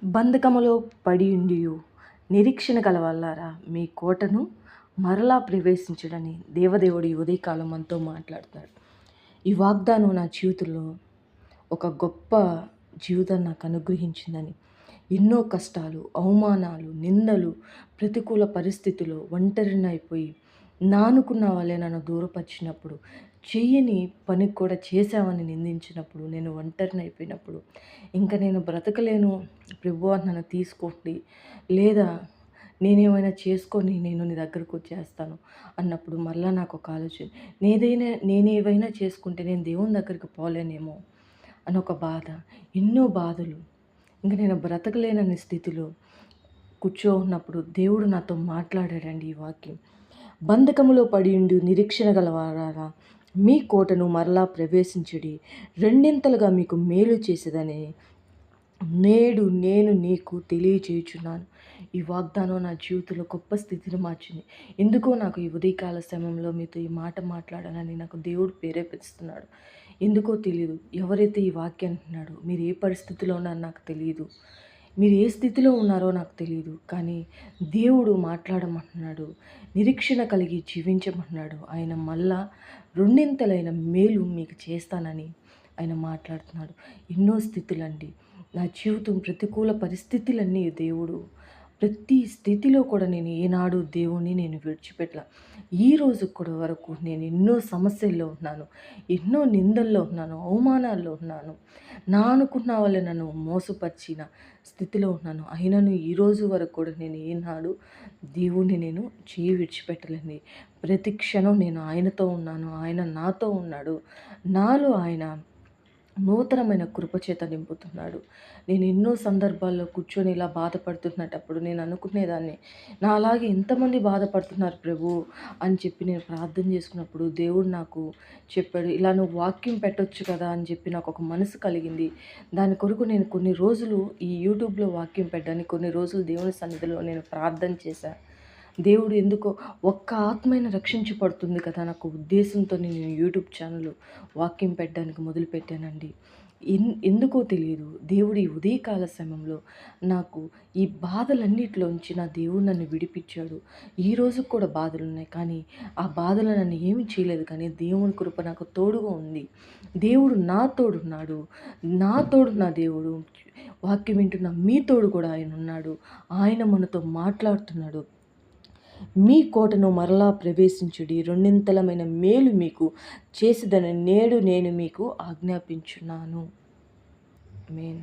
బంధకములో పడియుండియు నిరీక్షణ గలవాళ్ళారా, మీ కోటను మరలా ప్రవేశించడని దేవదేవుడు ఈ ఉదయకాలం మనతో మాట్లాడుతున్నాడు. ఈ వాగ్దానం నా జీవితంలో ఒక గొప్ప జీవితాన్ని నాకు అనుగ్రహించిందని, ఎన్నో కష్టాలు, అవమానాలు, నిందలు, ప్రతికూల పరిస్థితుల్లో ఒంటరినైపోయి నానుకున్న వాళ్ళే నన్ను దూరపరిచినప్పుడు, చెయ్యని పనికి కూడా చేశామని నిందించినప్పుడు, నేను ఒంటరినైపోయినప్పుడు, ఇంకా నేను బ్రతకలేను ప్రభువా నన్ను తీసుకోండి, లేదా నేనేమైనా చేసుకొని నేను నీ దగ్గరకు వచ్చేస్తాను అన్నప్పుడు మరలా నాకు ఒక ఆలోచన, నేనేవైనా చేసుకుంటే నేను దేవుని దగ్గరికి పోలేనేమో అని ఒక బాధ, ఎన్నో బాధలు, ఇంక నేను బ్రతకలేనని స్థితిలో ఉన్నప్పుడు దేవుడు నాతో మాట్లాడాడండి ఈ వాక్యం. బంధకములో పడియుండి నిరీక్షణ గలవారారా, మీ కోటను మరలా ప్రవేశించుడి, రెండింతలుగా మీకు మేలు చేసేదని నేడు నేను నీకు తెలియజేయుచున్నాను. ఈ వాగ్దానం నా జీవితంలో గొప్ప స్థితిని మార్చింది. ఎందుకో నాకు ఈ ఉదయకాల సమయంలో మీతో ఈ మాట మాట్లాడాలని నాకు దేవుడు ప్రేరేపిస్తున్నాడు. ఎందుకో తెలియదు. ఎవరైతే ఈ వాక్యం అంటున్నాడో, మీరు ఏ పరిస్థితిలో ఉన్నారో నాకు తెలియదు, మీరు ఏ స్థితిలో ఉన్నారో నాకు తెలియదు, కానీ దేవుడు మాట్లాడమంటున్నాడు, నిరీక్షణ కలిగి జీవించమంటున్నాడు. ఆయన మళ్ళా రెండింతలైన మేలు మీకు చేస్తానని ఆయన మాట్లాడుతున్నాడు. ఎన్నో స్థితులండి నా జీవితం, ప్రతికూల పరిస్థితులన్నీ దేవుడు, ప్రతి స్థితిలో కూడా నేను ఏనాడు దేవుణ్ణి నేను విడిచిపెట్టలా. ఈ రోజు కూడా వరకు నేను ఎన్నో సమస్యల్లో ఉన్నాను, ఎన్నో నిందల్లో ఉన్నాను, అవమానాల్లో ఉన్నాను, నా అనుకున్న వాళ్ళు నన్ను మోసపరిచిన స్థితిలో ఉన్నాను. అయినను ఈరోజు వరకు కూడా నేను ఏనాడు దేవుణ్ణి నేను చేయి విడిచిపెట్టలేండి. ప్రతి క్షణం నేను ఆయనతో ఉన్నాను, ఆయన నాతో ఉన్నాడు, నాలో ఆయన నూతనమైన కృపచేత నింపుతున్నాడు. నేను ఎన్నో సందర్భాల్లో కూర్చొని ఇలా బాధపడుతున్నప్పుడు నేను అనుకునేదాన్ని, నా అలాగే ఎంతమంది బాధపడుతున్నారు ప్రభు అని చెప్పి నేను ప్రార్థన చేసుకున్నప్పుడు దేవుడు నాకు చెప్పాడు, ఇలా నువ్వు వాక్యం పెట్టొచ్చు కదా అని చెప్పి నాకు ఒక మనసు కలిగింది. దాని కొరకు నేను కొన్ని రోజులు ఈ యూట్యూబ్లో వాక్యం పెట్టడానికి కొన్ని రోజులు దేవుని సన్నిధిలో నేను ప్రార్థన చేశాను. దేవుడు ఎందుకో ఒక్క ఆత్మైన రక్షించబడుతుంది కదా నాకు ఉద్దేశంతో నేను యూట్యూబ్ ఛానల్ వాక్యం పెట్టడానికి మొదలుపెట్టానండి. ఎందుకో తెలియదు, దేవుడు ఈ ఉదయకాల సమయంలో నాకు ఈ బాధలన్నిటిలోంచి నా దేవుడు నన్ను విడిపించాడు. ఈరోజు కూడా బాధలు ఉన్నాయి, కానీ ఆ బాధలు నన్ను ఏమి చేయలేదు, కానీ దేవుని కృప నాకు తోడుగా ఉంది. దేవుడు నా తోడున్నాడు, నా తోడు నా దేవుడు. వాక్యం వింటున్న మీ తోడు కూడా ఆయన ఉన్నాడు. ఆయన మనతో మాట్లాడుతున్నాడు. మీ కోటను మరలా ప్రవేశించుడి, రెండింతలమైన మేలు మీకు చేసేదని నేడు నేను మీకు ఆజ్ఞాపించున్నాను. ఆమేన్.